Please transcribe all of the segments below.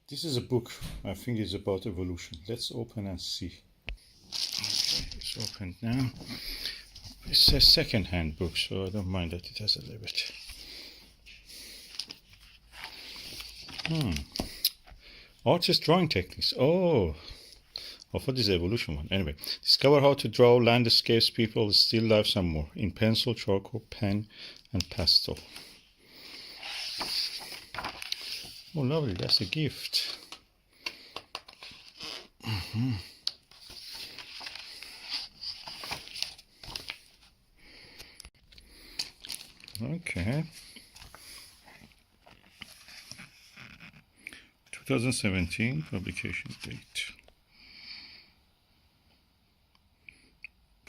This is a book. I think it's about evolution. Let's open and see. Okay, it's opened now. It's a second-hand book, so I don't mind that it has a little bit. Artist drawing techniques. Oh, I thought this is the evolution one. Anyway, discover how to draw landscapes, people, still life, some more in pencil, charcoal, pen, and pastel. Oh, lovely! That's a gift. Okay. 2017 publication date.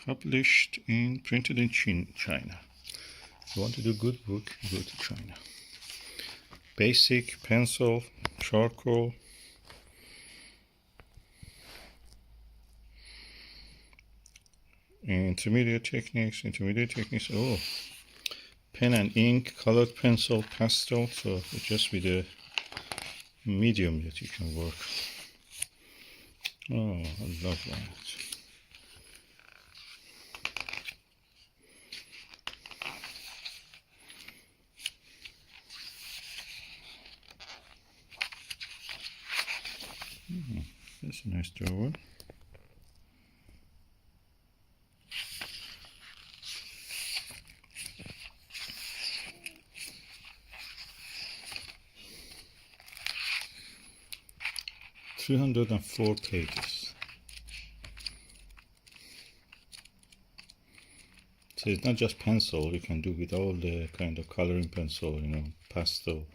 Printed in China. If you want to do good book, go to China. Basic, pencil, charcoal. Intermediate techniques. Oh, pen and ink, colored pencil, pastel. So it's just with a medium that you can work. Oh, I love that. That's a nice drawer. ...304 pages. So it's not just pencil, you can do with all the kind of coloring pencil, you know, pastel,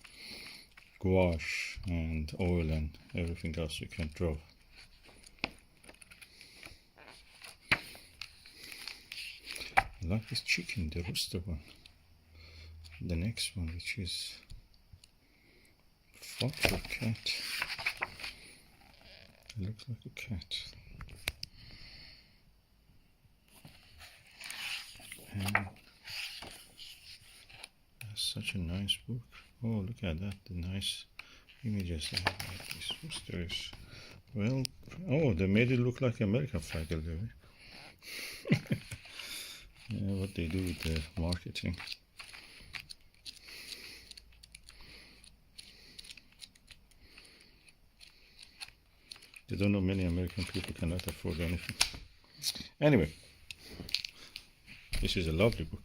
gouache, and oil, and everything else you can draw. I like this chicken, the rooster one. The next one, which is fox or cat. It looks like a cat. And that's such a nice book. Oh, look at that, the nice images I have like this roosters. Well, oh, they made it look like American flag a little bit. Yeah, what they do with the marketing. They don't know many American people cannot afford anything. Anyway, this is a lovely book.